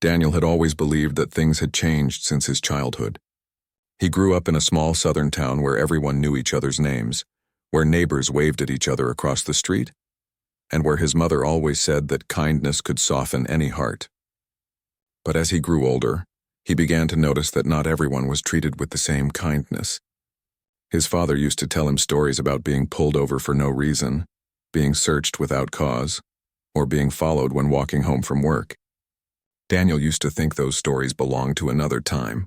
Daniel had always believed that things had changed since his childhood. He grew up in a small southern town where everyone knew each other's names, where neighbors waved at each other across the street, and where his mother always said that kindness could soften any heart. But as he grew older, he began to notice that not everyone was treated with the same kindness. His father used to tell him stories about being pulled over for no reason, being searched without cause, or being followed when walking home from work. Daniel used to think those stories belonged to another time,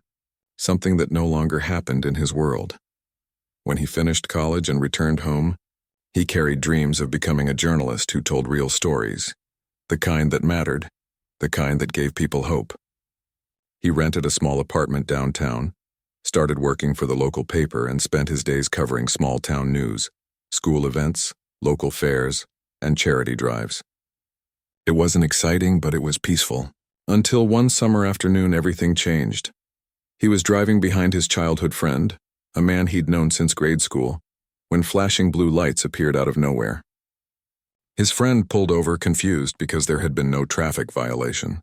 something that no longer happened in his world. When he finished college and returned home, he carried dreams of becoming a journalist who told real stories, the kind that mattered, the kind that gave people hope. He rented a small apartment downtown, started working for the local paper, and spent his days covering small-town news, school events, local fairs, and charity drives. It wasn't exciting, but it was peaceful. Until one summer afternoon, everything changed. He was driving behind his childhood friend, a man he'd known since grade school, when flashing blue lights appeared out of nowhere. His friend pulled over, confused because there had been no traffic violation.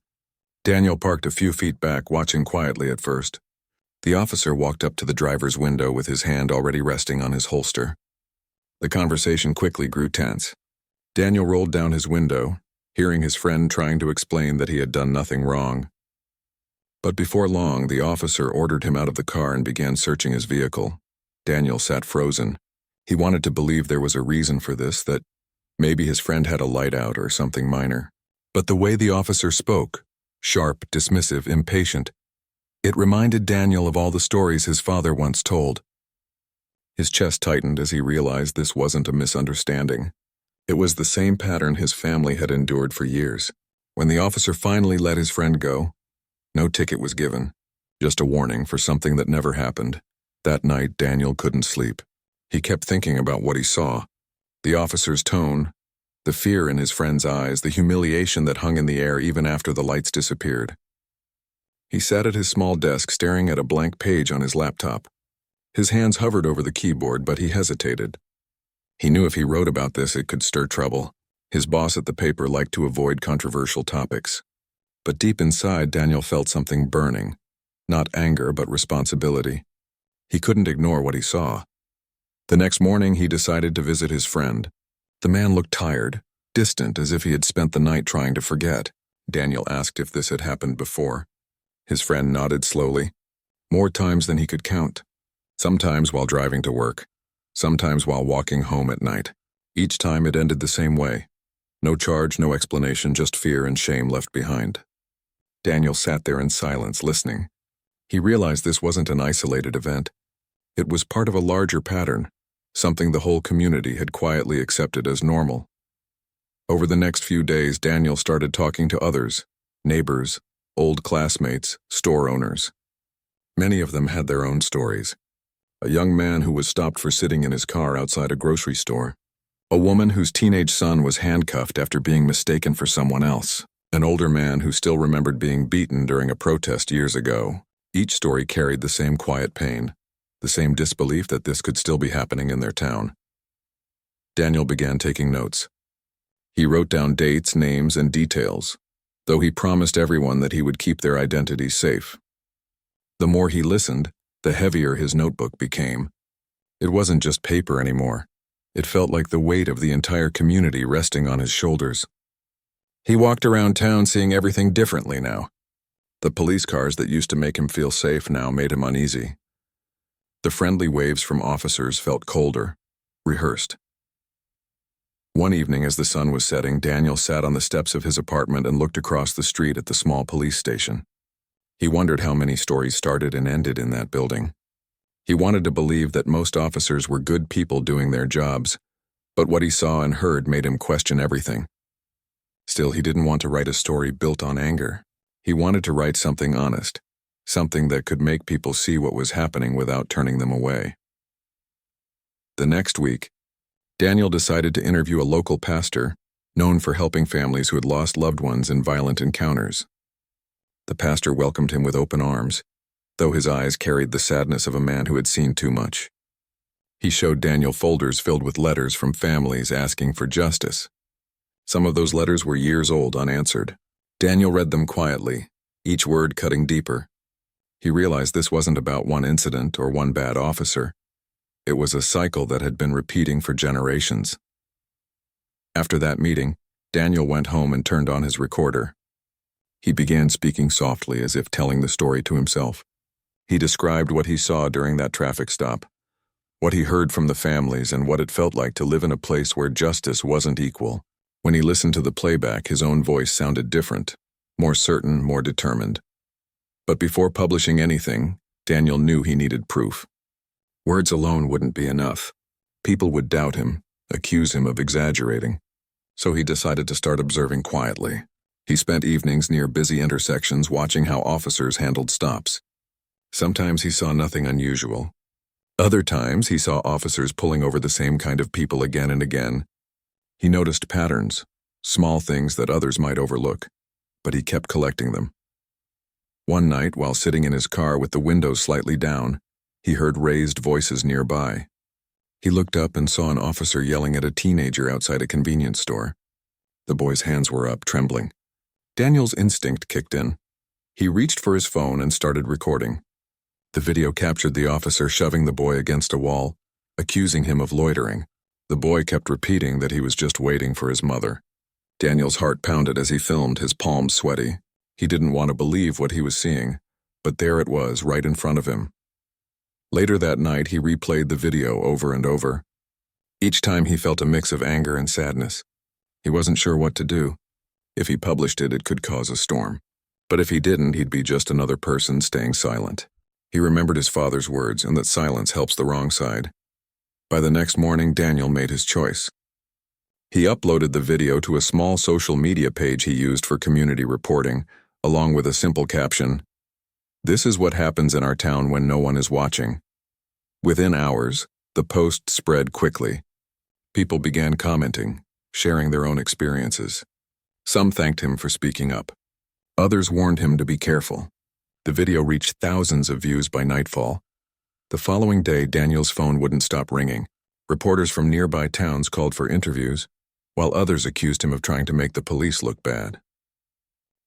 Daniel parked a few feet back, watching quietly at first. The officer walked up to the driver's window with his hand already resting on his holster. The conversation quickly grew tense. Daniel rolled down his window, hearing his friend trying to explain that he had done nothing wrong. But before long, the officer ordered him out of the car and began searching his vehicle. Daniel sat frozen. He wanted to believe there was a reason for this, that maybe his friend had a light out or something minor. But the way the officer spoke, sharp, dismissive, impatient, it reminded Daniel of all the stories his father once told. His chest tightened as he realized this wasn't a misunderstanding. It was the same pattern his family had endured for years. When the officer finally let his friend go, no ticket was given, just a warning for something that never happened. That night, Daniel couldn't sleep. He kept thinking about what he saw. The officer's tone, the fear in his friend's eyes, the humiliation that hung in the air even after the lights disappeared. He sat at his small desk staring at a blank page on his laptop. His hands hovered over the keyboard, but he hesitated. He knew if he wrote about this, it could stir trouble. His boss at the paper liked to avoid controversial topics. But deep inside, Daniel felt something burning. Not anger, but responsibility. He couldn't ignore what he saw. The next morning, he decided to visit his friend. The man looked tired, distant, as if he had spent the night trying to forget. Daniel asked if this had happened before. His friend nodded slowly. More times than he could count. Sometimes while driving to work. Sometimes while walking home at night. Each time it ended the same way. No charge, no explanation, just fear and shame left behind. Daniel sat there in silence, listening. He realized this wasn't an isolated event. It was part of a larger pattern, something the whole community had quietly accepted as normal. Over the next few days, Daniel started talking to others, neighbors, old classmates, store owners. Many of them had their own stories. A young man who was stopped for sitting in his car outside a grocery store. A woman whose teenage son was handcuffed after being mistaken for someone else. An older man who still remembered being beaten during a protest years ago. Each story carried the same quiet pain, the same disbelief that this could still be happening in their town. Daniel began taking notes. He wrote down dates, names, and details, though he promised everyone that he would keep their identities safe. The more he listened, the heavier his notebook became. It wasn't just paper anymore. It felt like the weight of the entire community resting on his shoulders. He walked around town seeing everything differently now. The police cars that used to make him feel safe now made him uneasy. The friendly waves from officers felt colder, rehearsed. One evening as the sun was setting, Daniel sat on the steps of his apartment and looked across the street at the small police station. He wondered how many stories started and ended in that building. He wanted to believe that most officers were good people doing their jobs, but what he saw and heard made him question everything. Still, he didn't want to write a story built on anger. He wanted to write something honest, something that could make people see what was happening without turning them away. The next week, Daniel decided to interview a local pastor known for helping families who had lost loved ones in violent encounters. The pastor welcomed him with open arms, though his eyes carried the sadness of a man who had seen too much. He showed Daniel folders filled with letters from families asking for justice. Some of those letters were years old, unanswered. Daniel read them quietly, each word cutting deeper. He realized this wasn't about one incident or one bad officer. It was a cycle that had been repeating for generations. After that meeting, Daniel went home and turned on his recorder. He began speaking softly, as if telling the story to himself. He described what he saw during that traffic stop, what he heard from the families, and what it felt like to live in a place where justice wasn't equal. When he listened to the playback, his own voice sounded different, more certain, more determined. But before publishing anything, Daniel knew he needed proof. Words alone wouldn't be enough. People would doubt him, accuse him of exaggerating. So he decided to start observing quietly. He spent evenings near busy intersections watching how officers handled stops. Sometimes he saw nothing unusual. Other times he saw officers pulling over the same kind of people again and again. He noticed patterns, small things that others might overlook, but he kept collecting them. One night, while sitting in his car with the windows slightly down, he heard raised voices nearby. He looked up and saw an officer yelling at a teenager outside a convenience store. The boy's hands were up, trembling. Daniel's instinct kicked in. He reached for his phone and started recording. The video captured the officer shoving the boy against a wall, accusing him of loitering. The boy kept repeating that he was just waiting for his mother. Daniel's heart pounded as he filmed, his palms sweaty. He didn't want to believe what he was seeing, but there it was, right in front of him. Later that night, he replayed the video over and over. Each time he felt a mix of anger and sadness. He wasn't sure what to do. If he published it, it could cause a storm. But if he didn't, he'd be just another person staying silent. He remembered his father's words, and that silence helps the wrong side. By the next morning, Daniel made his choice. He uploaded the video to a small social media page he used for community reporting, along with a simple caption, "This is what happens in our town when no one is watching." Within hours, the post spread quickly. People began commenting, sharing their own experiences. Some thanked him for speaking up. Others warned him to be careful. The video reached thousands of views by nightfall. The following day, Daniel's phone wouldn't stop ringing. Reporters from nearby towns called for interviews, while others accused him of trying to make the police look bad.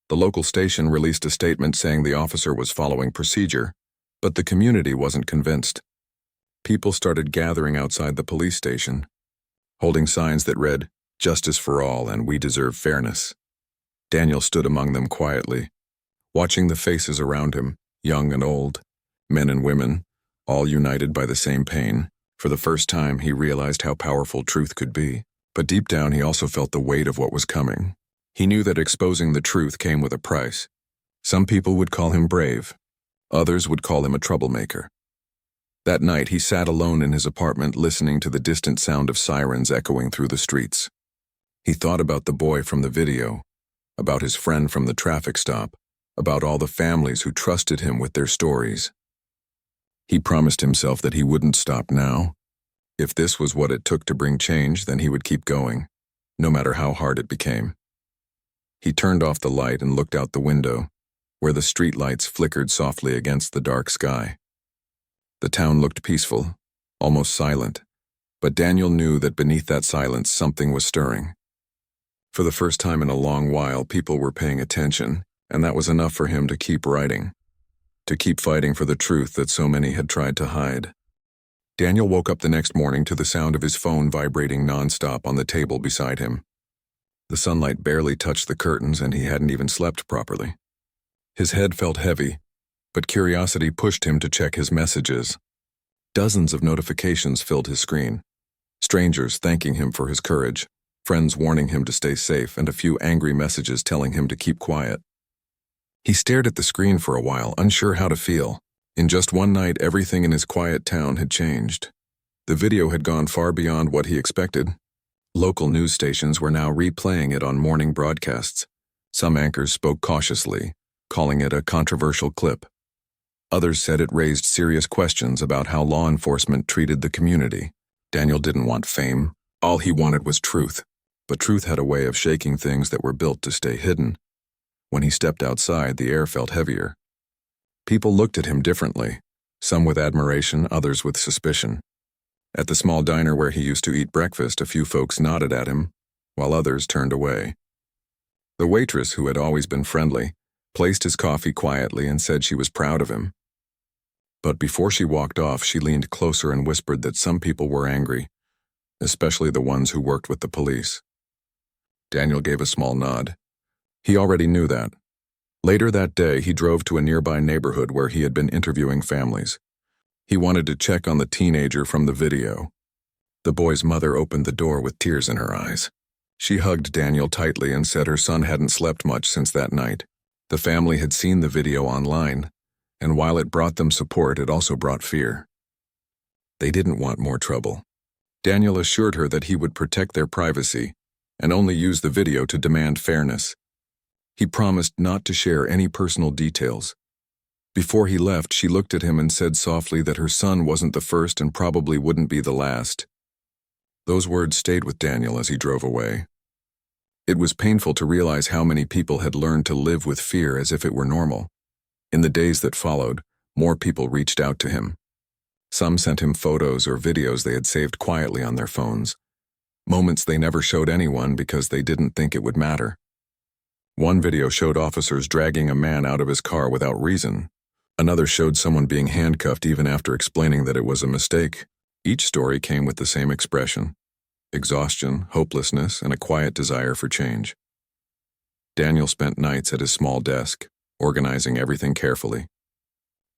The local station released a statement saying the officer was following procedure, but the community wasn't convinced. People started gathering outside the police station, holding signs that read, "Justice for all" and "We deserve fairness." Daniel stood among them quietly, watching the faces around him, young and old, men and women, all united by the same pain. For the first time, he realized how powerful truth could be. But deep down, he also felt the weight of what was coming. He knew that exposing the truth came with a price. Some people would call him brave. Others would call him a troublemaker. That night, he sat alone in his apartment, listening to the distant sound of sirens echoing through the streets. He thought about the boy from the video, about his friend from the traffic stop, about all the families who trusted him with their stories. He promised himself that he wouldn't stop now. If this was what it took to bring change, then he would keep going, no matter how hard it became. He turned off the light and looked out the window, where the street lights flickered softly against the dark sky. The town looked peaceful, almost silent, but Daniel knew that beneath that silence something was stirring. For the first time in a long while, people were paying attention, and that was enough for him to keep writing, to keep fighting for the truth that so many had tried to hide. Daniel woke up the next morning to the sound of his phone vibrating nonstop on the table beside him. The sunlight barely touched the curtains, and he hadn't even slept properly. His head felt heavy, but curiosity pushed him to check his messages. Dozens of notifications filled his screen. Strangers thanking him for his courage, friends warning him to stay safe, and a few angry messages telling him to keep quiet. He stared at the screen for a while, unsure how to feel. In just one night, everything in his quiet town had changed. The video had gone far beyond what he expected. Local news stations were now replaying it on morning broadcasts. Some anchors spoke cautiously, calling it a controversial clip. Others said it raised serious questions about how law enforcement treated the community. Daniel didn't want fame. All he wanted was truth. But truth had a way of shaking things that were built to stay hidden. When he stepped outside, the air felt heavier. People looked at him differently, some with admiration, others with suspicion. At the small diner where he used to eat breakfast, a few folks nodded at him, while others turned away. The waitress, who had always been friendly, placed his coffee quietly, and said she was proud of him. But before she walked off, she leaned closer and whispered that some people were angry, especially the ones who worked with the police. Daniel gave a small nod. He already knew that. Later that day, he drove to a nearby neighborhood where he had been interviewing families. He wanted to check on the teenager from the video. The boy's mother opened the door with tears in her eyes. She hugged Daniel tightly and said her son hadn't slept much since that night. The family had seen the video online, and while it brought them support, it also brought fear. They didn't want more trouble. Daniel assured her that he would protect their privacy and only use the video to demand fairness. He promised not to share any personal details. Before he left, she looked at him and said softly that her son wasn't the first and probably wouldn't be the last. Those words stayed with Daniel as he drove away. It was painful to realize how many people had learned to live with fear as if it were normal. In the days that followed, more people reached out to him. Some sent him photos or videos they had saved quietly on their phones, moments they never showed anyone because they didn't think it would matter. One video showed officers dragging a man out of his car without reason. Another showed someone being handcuffed even after explaining that it was a mistake. Each story came with the same expression: exhaustion, hopelessness, and a quiet desire for change. Daniel spent nights at his small desk, organizing everything carefully.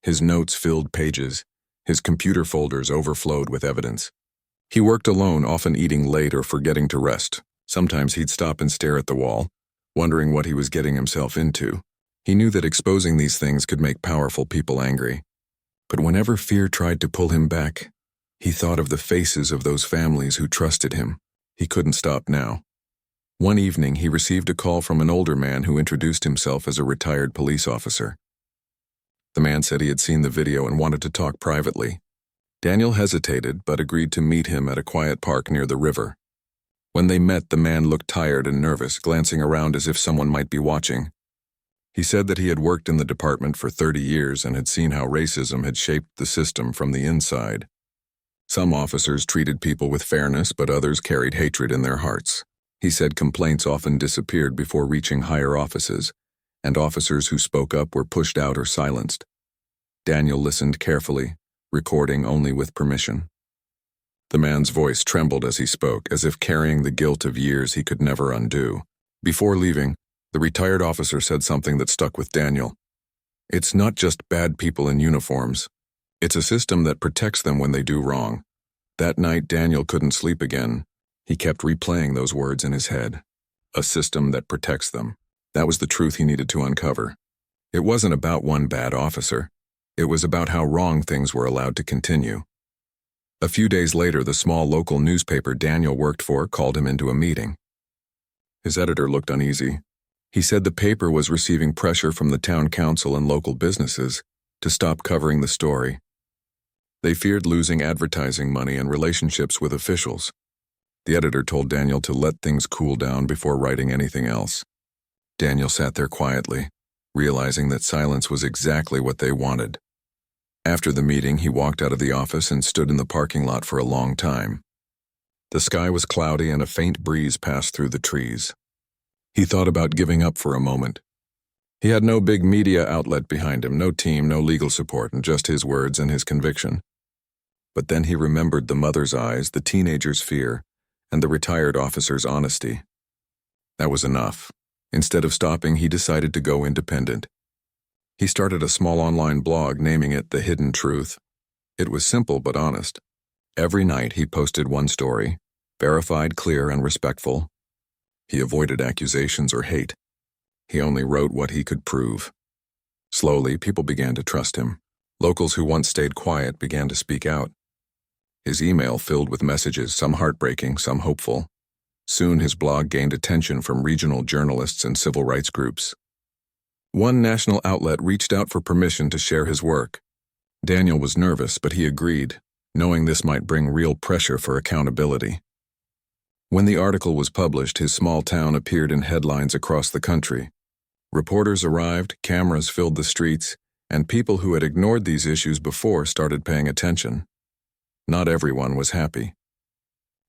His notes filled pages. His computer folders overflowed with evidence. He worked alone, often eating late or forgetting to rest. Sometimes he'd stop and stare at the wall, wondering what he was getting himself into. He knew that exposing these things could make powerful people angry. But whenever fear tried to pull him back, he thought of the faces of those families who trusted him. He couldn't stop now. One evening, he received a call from an older man who introduced himself as a retired police officer. The man said he had seen the video and wanted to talk privately. Daniel hesitated, but agreed to meet him at a quiet park near the river. When they met, the man looked tired and nervous, glancing around as if someone might be watching. He said that he had worked in the department for 30 years and had seen how racism had shaped the system from the inside. Some officers treated people with fairness, but others carried hatred in their hearts. He said complaints often disappeared before reaching higher offices, and officers who spoke up were pushed out or silenced. Daniel listened carefully, recording only with permission. The man's voice trembled as he spoke, as if carrying the guilt of years he could never undo. Before leaving, the retired officer said something that stuck with Daniel. "It's not just bad people in uniforms. It's a system that protects them when they do wrong." That night, Daniel couldn't sleep again. He kept replaying those words in his head. A system that protects them. That was the truth he needed to uncover. It wasn't about one bad officer. It was about how wrong things were allowed to continue. A few days later, the small local newspaper Daniel worked for called him into a meeting. His editor looked uneasy. He said the paper was receiving pressure from the town council and local businesses to stop covering the story. They feared losing advertising money and relationships with officials. The editor told Daniel to let things cool down before writing anything else. Daniel sat there quietly, realizing that silence was exactly what they wanted. After the meeting, he walked out of the office and stood in the parking lot for a long time. The sky was cloudy and a faint breeze passed through the trees. He thought about giving up for a moment. He had no big media outlet behind him, no team, no legal support, and just his words and his conviction. But then he remembered the mother's eyes, the teenager's fear, and the retired officer's honesty. That was enough. Instead of stopping, he decided to go independent. He started a small online blog, naming it The Hidden Truth. It was simple but honest. Every night he posted one story, verified, clear, and respectful. He avoided accusations or hate. He only wrote what he could prove. Slowly, people began to trust him. Locals who once stayed quiet began to speak out. His email filled with messages, some heartbreaking, some hopeful. Soon his blog gained attention from regional journalists and civil rights groups. One national outlet reached out for permission to share his work. Daniel was nervous, but he agreed, knowing this might bring real pressure for accountability. When the article was published, his small town appeared in headlines across the country. Reporters arrived, cameras filled the streets, and people who had ignored these issues before started paying attention. Not everyone was happy.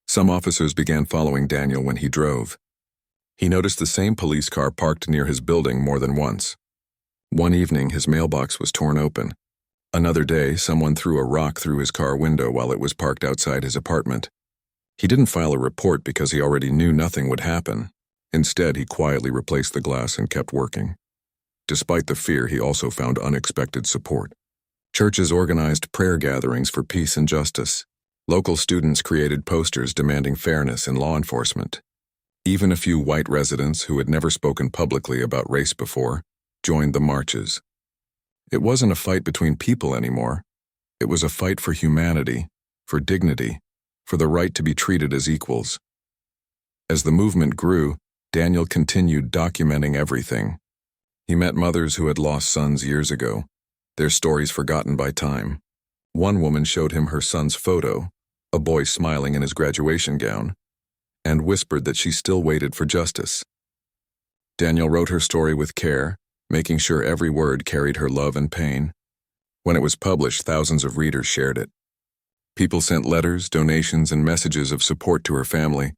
Some officers began following Daniel when he drove. He noticed the same police car parked near his building more than once. One evening, his mailbox was torn open. Another day, someone threw a rock through his car window while it was parked outside his apartment. He didn't file a report because he already knew nothing would happen. Instead, he quietly replaced the glass and kept working. Despite the fear, he also found unexpected support. Churches organized prayer gatherings for peace and justice. Local students created posters demanding fairness in law enforcement. Even a few white residents who had never spoken publicly about race before joined the marches. It wasn't a fight between people anymore. It was a fight for humanity, for dignity, for the right to be treated as equals. As the movement grew, Daniel continued documenting everything. He met mothers who had lost sons years ago, their stories forgotten by time. One woman showed him her son's photo, a boy smiling in his graduation gown, and whispered that she still waited for justice. Daniel wrote her story with care, making sure every word carried her love and pain. When it was published, thousands of readers shared it. People sent letters, donations, and messages of support to her family.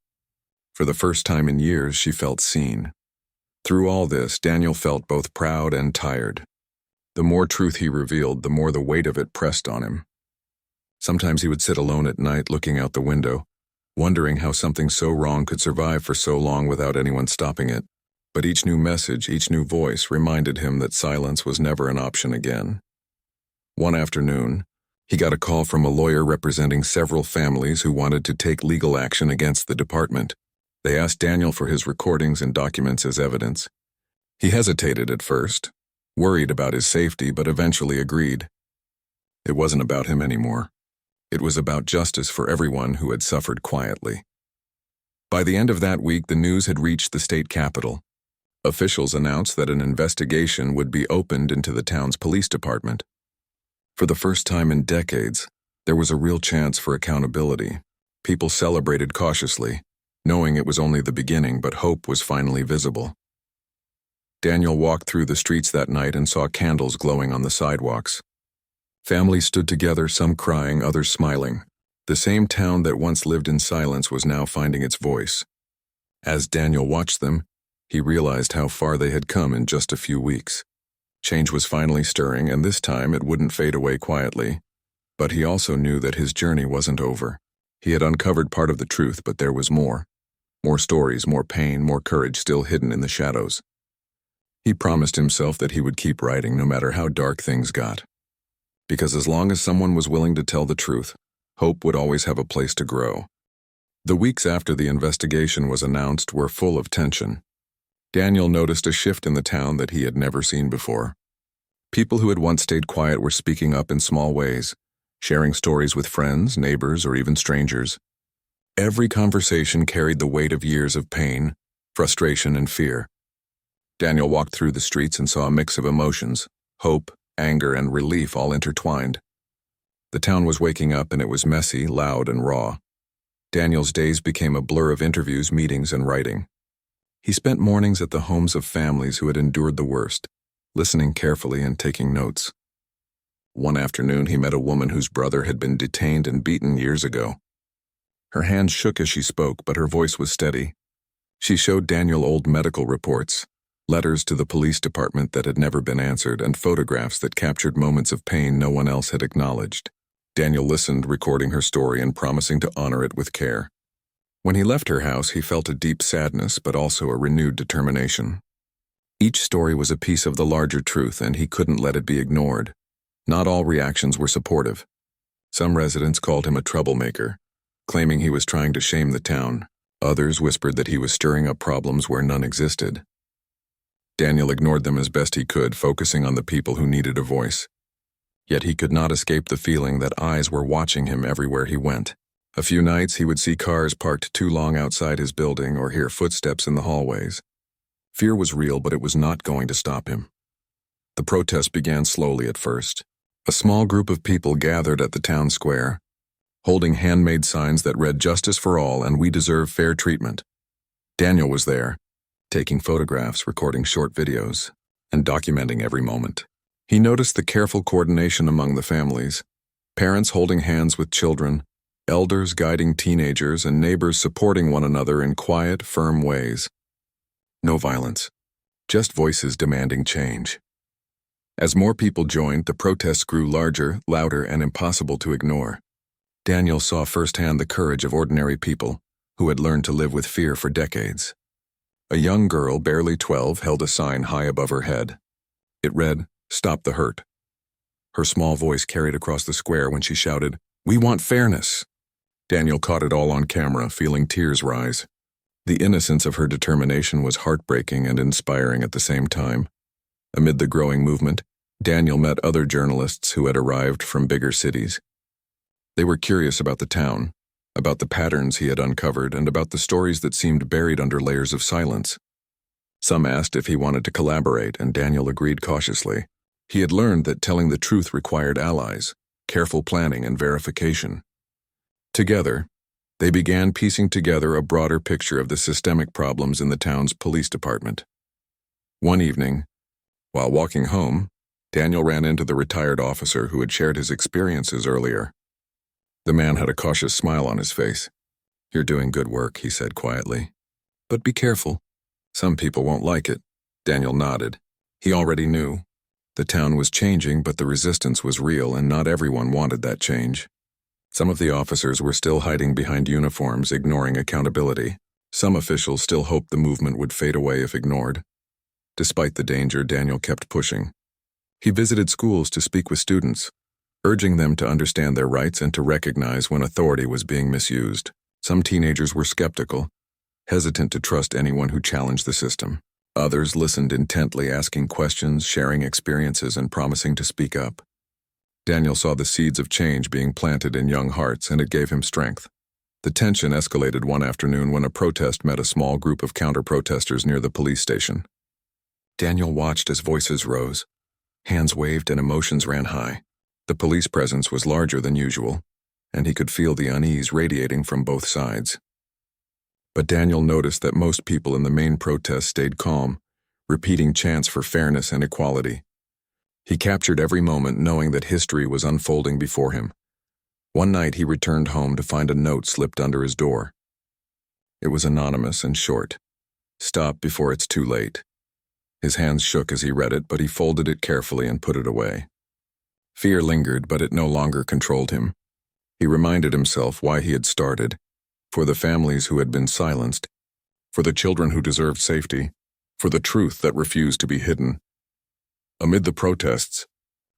For the first time in years, she felt seen. Through all this, Daniel felt both proud and tired. The more truth he revealed, the more the weight of it pressed on him. Sometimes he would sit alone at night looking out the window, wondering how something so wrong could survive for so long without anyone stopping it. But each new message, each new voice reminded him that silence was never an option again. One afternoon, he got a call from a lawyer representing several families who wanted to take legal action against the department. They asked Daniel for his recordings and documents as evidence. He hesitated at first, worried about his safety, but eventually agreed. It wasn't about him anymore. It was about justice for everyone who had suffered quietly. By the end of that week, the news had reached the state capitol. Officials announced that an investigation would be opened into the town's police department. For the first time in decades, there was a real chance for accountability. People celebrated cautiously, knowing it was only the beginning, but hope was finally visible. Daniel walked through the streets that night and saw candles glowing on the sidewalks. Families stood together, some crying, others smiling. The same town that once lived in silence was now finding its voice. As Daniel watched them, he realized how far they had come in just a few weeks. Change was finally stirring, and this time it wouldn't fade away quietly. But he also knew that his journey wasn't over. He had uncovered part of the truth, but there was more. More stories, more pain, more courage still hidden in the shadows. He promised himself that he would keep writing no matter how dark things got. Because as long as someone was willing to tell the truth, hope would always have a place to grow. The weeks after the investigation was announced were full of tension. Daniel noticed a shift in the town that he had never seen before. People who had once stayed quiet were speaking up in small ways, sharing stories with friends, neighbors, or even strangers. Every conversation carried the weight of years of pain, frustration, and fear. Daniel walked through the streets and saw a mix of emotions, hope, anger, and relief all intertwined. The town was waking up, and it was messy, loud, and raw. Daniel's days became a blur of interviews, meetings, and writing. He spent mornings at the homes of families who had endured the worst, listening carefully and taking notes. One afternoon, he met a woman whose brother had been detained and beaten years ago. Her hand shook as she spoke, but her voice was steady. She showed Daniel old medical reports, letters to the police department that had never been answered, and photographs that captured moments of pain no one else had acknowledged. Daniel listened, recording her story and promising to honor it with care. When he left her house, he felt a deep sadness, but also a renewed determination. Each story was a piece of the larger truth, and he couldn't let it be ignored. Not all reactions were supportive. Some residents called him a troublemaker, claiming he was trying to shame the town. Others whispered that he was stirring up problems where none existed. Daniel ignored them as best he could, focusing on the people who needed a voice. Yet he could not escape the feeling that eyes were watching him everywhere he went. A few nights he would see cars parked too long outside his building or hear footsteps in the hallways. Fear was real, but it was not going to stop him. The protest began slowly at first. A small group of people gathered at the town square, holding handmade signs that read "Justice for all" and "We deserve fair treatment." Daniel was there, taking photographs, recording short videos, and documenting every moment. He noticed the careful coordination among the families, parents holding hands with children, elders guiding teenagers, and neighbors supporting one another in quiet, firm ways. No violence, just voices demanding change. As more people joined, the protests grew larger, louder, and impossible to ignore. Daniel saw firsthand the courage of ordinary people who had learned to live with fear for decades. A young girl, barely 12, held a sign high above her head. It read, "Stop the hurt." Her small voice carried across the square when she shouted, "We want fairness." Daniel caught it all on camera, feeling tears rise. The innocence of her determination was heartbreaking and inspiring at the same time. Amid the growing movement, Daniel met other journalists who had arrived from bigger cities. They were curious about the town, about the patterns he had uncovered, and about the stories that seemed buried under layers of silence. Some asked if he wanted to collaborate, and Daniel agreed cautiously. He had learned that telling the truth required allies, careful planning, and verification. Together, they began piecing together a broader picture of the systemic problems in the town's police department. One evening, while walking home, Daniel ran into the retired officer who had shared his experiences earlier. The man had a cautious smile on his face. "You're doing good work," he said quietly. "But be careful. Some people won't like it." Daniel nodded. He already knew. The town was changing, but the resistance was real, and not everyone wanted that change. Some of the officers were still hiding behind uniforms, ignoring accountability. Some officials still hoped the movement would fade away if ignored. Despite the danger, Daniel kept pushing. He visited schools to speak with students, urging them to understand their rights and to recognize when authority was being misused. Some teenagers were skeptical, hesitant to trust anyone who challenged the system. Others listened intently, asking questions, sharing experiences, and promising to speak up. Daniel saw the seeds of change being planted in young hearts, and it gave him strength. The tension escalated one afternoon when a protest met a small group of counter-protesters near the police station. Daniel watched as voices rose, hands waved, and emotions ran high. The police presence was larger than usual, and he could feel the unease radiating from both sides. But Daniel noticed that most people in the main protest stayed calm, repeating chants for fairness and equality. He captured every moment, knowing that history was unfolding before him. One night he returned home to find a note slipped under his door. It was anonymous and short. "Stop before it's too late." His hands shook as he read it, but he folded it carefully and put it away. Fear lingered, but it no longer controlled him. He reminded himself why he had started: for the families who had been silenced, for the children who deserved safety, for the truth that refused to be hidden. Amid the protests,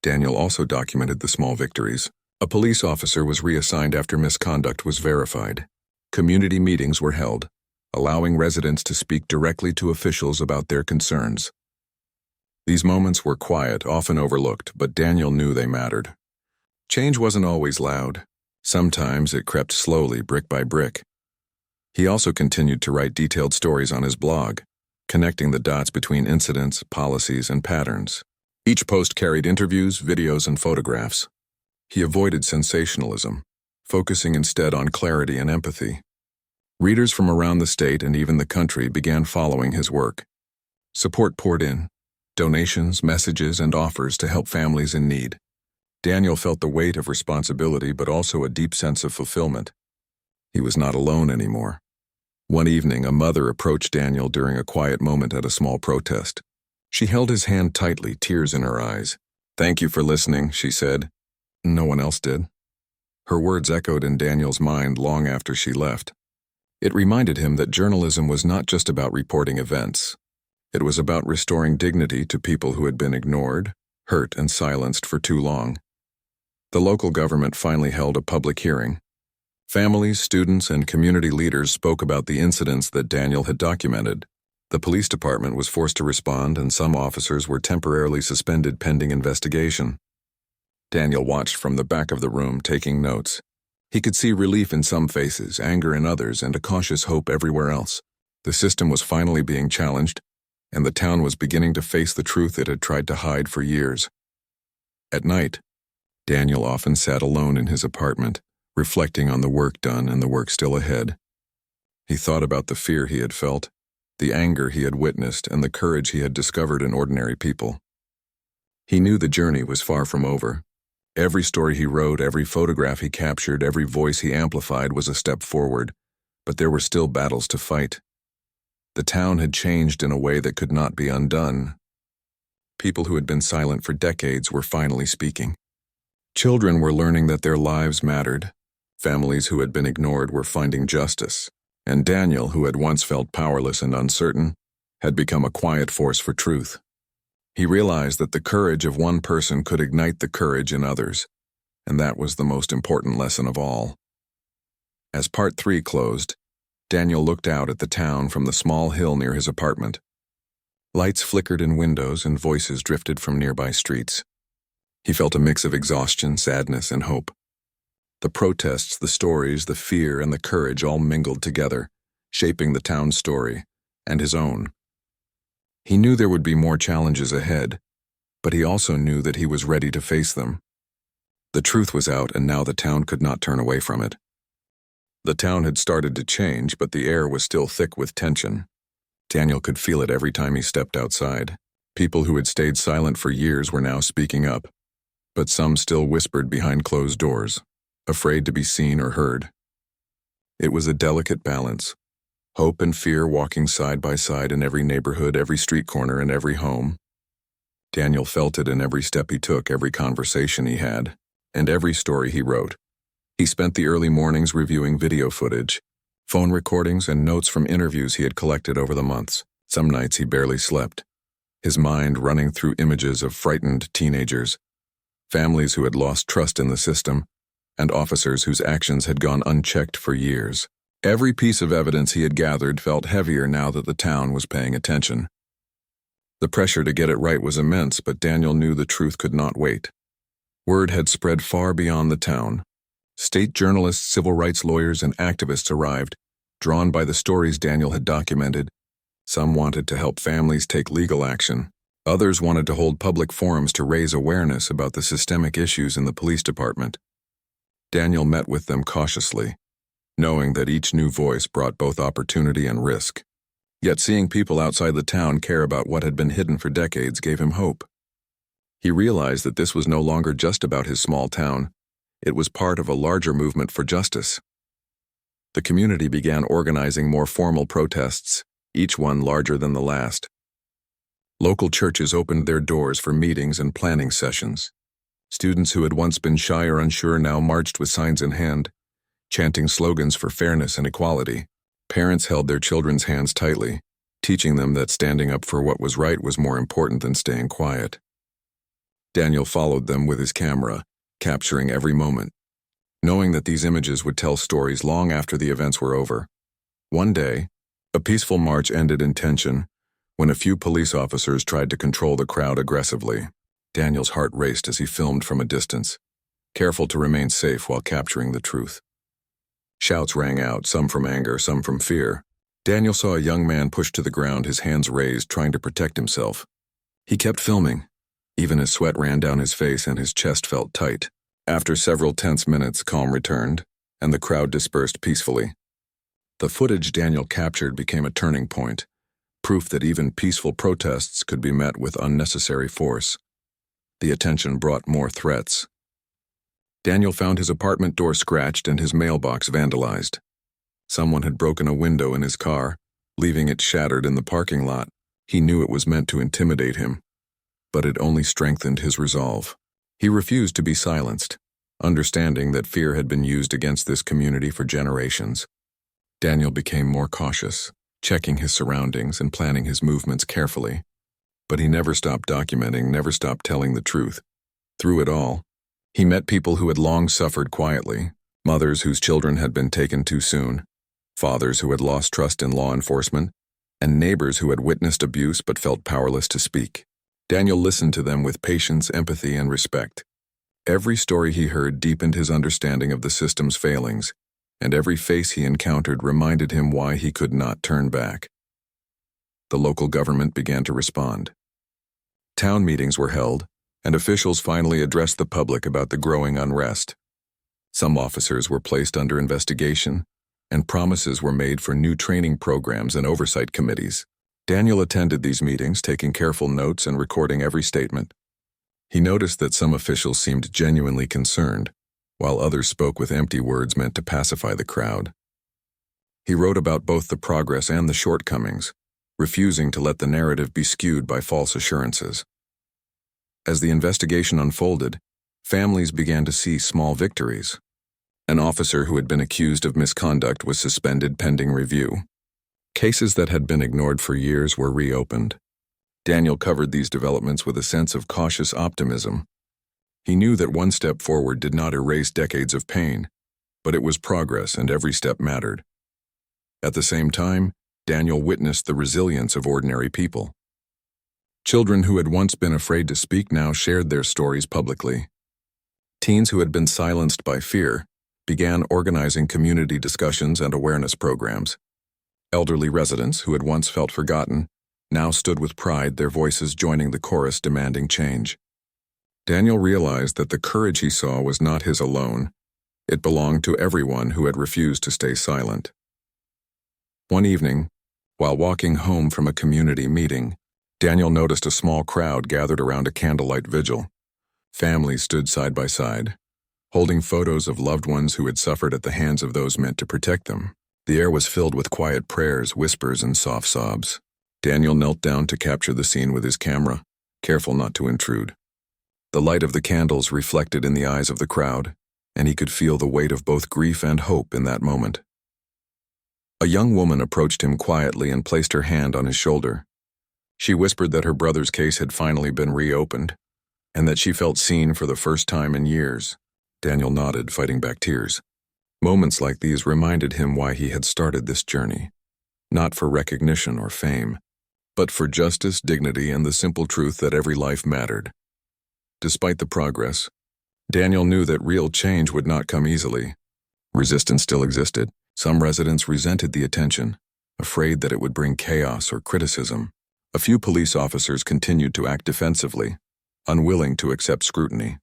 Daniel also documented the small victories. A police officer was reassigned after misconduct was verified. Community meetings were held, allowing residents to speak directly to officials about their concerns. These moments were quiet, often overlooked, but Daniel knew they mattered. Change wasn't always loud. Sometimes it crept slowly, brick by brick. He also continued to write detailed stories on his blog, connecting the dots between incidents, policies, and patterns. Each post carried interviews, videos, and photographs. He avoided sensationalism, focusing instead on clarity and empathy. Readers from around the state and even the country began following his work. Support poured in: donations, messages, and offers to help families in need. Daniel felt the weight of responsibility, but also a deep sense of fulfillment. He was not alone anymore. One evening, a mother approached Daniel during a quiet moment at a small protest. She held his hand tightly, tears in her eyes. "Thank you for listening," she said. No one else did. Her words echoed in Daniel's mind long after she left. It reminded him that journalism was not just about reporting events. It was about restoring dignity to people who had been ignored, hurt, and silenced for too long. The local government finally held a public hearing. Families, students, and community leaders spoke about the incidents that Daniel had documented. The police department was forced to respond, and some officers were temporarily suspended pending investigation. Daniel watched from the back of the room, taking notes. He could see relief in some faces, anger in others, and a cautious hope everywhere else. The system was finally being challenged, and the town was beginning to face the truth it had tried to hide for years. At night, Daniel often sat alone in his apartment, reflecting on the work done and the work still ahead. He thought about the fear he had felt, the anger he had witnessed, and the courage he had discovered in ordinary people. He knew the journey was far from over. Every story he wrote, every photograph he captured, every voice he amplified was a step forward, but there were still battles to fight. The town had changed in a way that could not be undone. people who had been silent for decades were finally speaking. Children were learning that their lives mattered. Families who had been ignored were finding justice. And Daniel, who had once felt powerless and uncertain, had become a quiet force for truth. He realized that the courage of one person could ignite the courage in others, and that was the most important lesson of all. As Part 3 closed, Daniel looked out at the town from the small hill near his apartment. Lights flickered in windows and voices drifted from nearby streets. He felt a mix of exhaustion, sadness, and hope. The protests, the stories, the fear, and the courage all mingled together, shaping the town's story and his own. He knew there would be more challenges ahead, but he also knew that he was ready to face them. The truth was out, and now the town could not turn away from it. The town had started to change, but the air was still thick with tension. Daniel could feel it every time he stepped outside. People who had stayed silent for years were now speaking up, but some still whispered behind closed doors, afraid to be seen or heard. It was a delicate balance, hope and fear walking side by side in every neighborhood, every street corner, and every home. Daniel felt it in every step he took, every conversation he had, and every story he wrote. He spent the early mornings reviewing video footage, phone recordings, and notes from interviews he had collected over the months. Some nights he barely slept, his mind running through images of frightened teenagers, families who had lost trust in the system, and officers whose actions had gone unchecked for years. Every piece of evidence he had gathered felt heavier now that the town was paying attention. The pressure to get it right was immense, but Daniel knew the truth could not wait. Word had spread far beyond the town. State journalists, civil rights lawyers, and activists arrived, drawn by the stories Daniel had documented. Some wanted to help families take legal action. Others wanted to hold public forums to raise awareness about the systemic issues in the police department. Daniel met with them cautiously, knowing that each new voice brought both opportunity and risk. Yet seeing people outside the town care about what had been hidden for decades gave him hope. He realized that this was no longer just about his small town. It was part of a larger movement for justice. The community began organizing more formal protests, each one larger than the last. Local churches opened their doors for meetings and planning sessions. Students who had once been shy or unsure now marched with signs in hand, chanting slogans for fairness and equality. Parents held their children's hands tightly, teaching them that standing up for what was right was more important than staying quiet. Daniel followed them with his camera, capturing every moment, knowing that these images would tell stories long after the events were over. One day, a peaceful march ended in tension when a few police officers tried to control the crowd aggressively. Daniel's heart raced as he filmed from a distance, careful to remain safe while capturing the truth. Shouts rang out, some from anger, some from fear. Daniel saw a young man pushed to the ground, his hands raised, trying to protect himself. He kept filming, even as sweat ran down his face and his chest felt tight. After several tense minutes, calm returned, and the crowd dispersed peacefully. The footage Daniel captured became a turning point, proof that even peaceful protests could be met with unnecessary force. The attention brought more threats. Daniel found his apartment door scratched and his mailbox vandalized. Someone had broken a window in his car, leaving it shattered in the parking lot. He knew it was meant to intimidate him, but it only strengthened his resolve. He refused to be silenced, understanding that fear had been used against this community for generations. Daniel became more cautious, checking his surroundings and planning his movements carefully. But he never stopped documenting, never stopped telling the truth. Through it all, he met people who had long suffered quietly, mothers whose children had been taken too soon, fathers who had lost trust in law enforcement, and neighbors who had witnessed abuse but felt powerless to speak. Daniel listened to them with patience, empathy, and respect. Every story he heard deepened his understanding of the system's failings, and every face he encountered reminded him why he could not turn back. The local government began to respond. Town meetings were held, and officials finally addressed the public about the growing unrest. Some officers were placed under investigation, and promises were made for new training programs and oversight committees. Daniel attended these meetings, taking careful notes and recording every statement. He noticed that some officials seemed genuinely concerned, while others spoke with empty words meant to pacify the crowd. He wrote about both the progress and the shortcomings, refusing to let the narrative be skewed by false assurances. As the investigation unfolded, families began to see small victories. An officer who had been accused of misconduct was suspended pending review. Cases that had been ignored for years were reopened. Daniel covered these developments with a sense of cautious optimism. He knew that one step forward did not erase decades of pain, but it was progress and every step mattered. At the same time, Daniel witnessed the resilience of ordinary people. Children who had once been afraid to speak now shared their stories publicly. Teens who had been silenced by fear began organizing community discussions and awareness programs. Elderly residents who had once felt forgotten now stood with pride, their voices joining the chorus demanding change. Daniel realized that the courage he saw was not his alone. It belonged to everyone who had refused to stay silent. One evening, while walking home from a community meeting, Daniel noticed a small crowd gathered around a candlelight vigil. Families stood side by side, holding photos of loved ones who had suffered at the hands of those meant to protect them. The air was filled with quiet prayers, whispers, and soft sobs. Daniel knelt down to capture the scene with his camera, careful not to intrude. The light of the candles reflected in the eyes of the crowd, and he could feel the weight of both grief and hope in that moment. A young woman approached him quietly and placed her hand on his shoulder. She whispered that her brother's case had finally been reopened, and that she felt seen for the first time in years. Daniel nodded, fighting back tears. Moments like these reminded him why he had started this journey. Not for recognition or fame, but for justice, dignity, and the simple truth that every life mattered. Despite the progress, Daniel knew that real change would not come easily. Resistance still existed. Some residents resented the attention, afraid that it would bring chaos or criticism. A few police officers continued to act defensively, unwilling to accept scrutiny.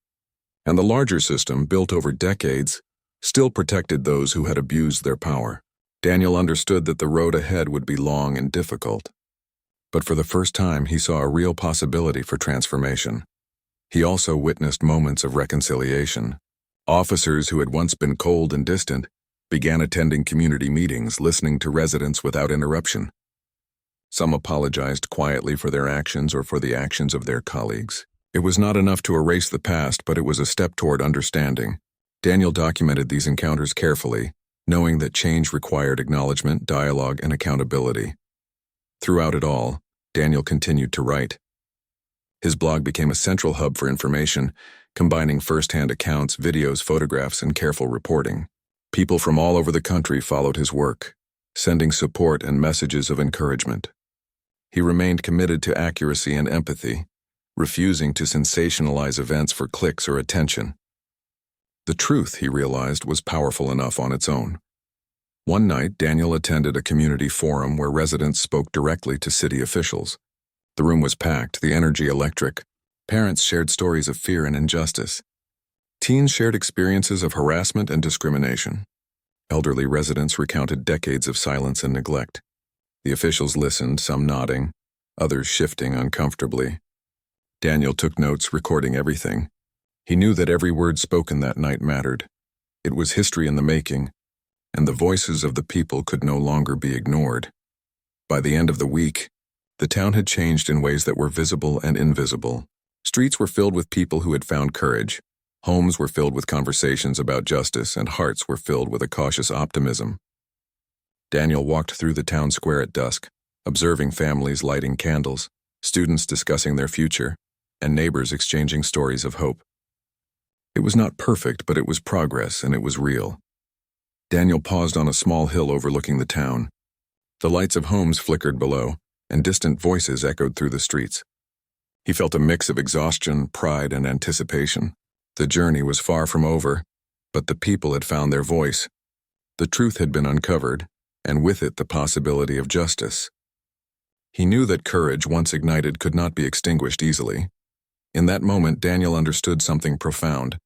And the larger system, built over decades, still protected those who had abused their power. Daniel understood that the road ahead would be long and difficult. But for the first time, he saw a real possibility for transformation. He also witnessed moments of reconciliation. Officers who had once been cold and distant began attending community meetings, listening to residents without interruption. Some apologized quietly for their actions or for the actions of their colleagues. It was not enough to erase the past, but it was a step toward understanding. Daniel documented these encounters carefully, knowing that change required acknowledgement, dialogue, and accountability. Throughout it all, Daniel continued to write. His blog became a central hub for information, combining first-hand accounts, videos, photographs, and careful reporting. People from all over the country followed his work, sending support and messages of encouragement. He remained committed to accuracy and empathy, refusing to sensationalize events for clicks or attention. The truth, he realized, was powerful enough on its own. One night, Daniel attended a community forum where residents spoke directly to city officials. The room was packed, the energy electric. Parents shared stories of fear and injustice. Teens shared experiences of harassment and discrimination. Elderly residents recounted decades of silence and neglect. The officials listened, some nodding, others shifting uncomfortably. Daniel took notes, recording everything. He knew that every word spoken that night mattered. It was history in the making, and the voices of the people could no longer be ignored. By the end of the week, the town had changed in ways that were visible and invisible. Streets were filled with people who had found courage. Homes were filled with conversations about justice, and hearts were filled with a cautious optimism. Daniel walked through the town square at dusk, observing families lighting candles, students discussing their future, and neighbors exchanging stories of hope. It was not perfect, but it was progress, and it was real. Daniel paused on a small hill overlooking the town. The lights of homes flickered below, and distant voices echoed through the streets. He felt a mix of exhaustion, pride, and anticipation. The journey was far from over, but the people had found their voice. The truth had been uncovered, and with it the possibility of justice. He knew that courage, once ignited, could not be extinguished easily. In that moment, Daniel understood something profound.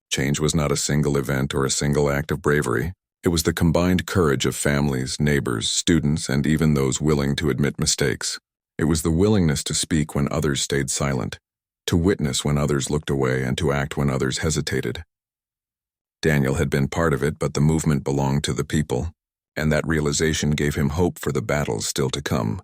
Change was not a single event or a single act of bravery. It was the combined courage of families, neighbors, students, and even those willing to admit mistakes. It was the willingness to speak when others stayed silent, to witness when others looked away, and to act when others hesitated. Daniel had been part of it, but the movement belonged to the people, and that realization gave him hope for the battles still to come.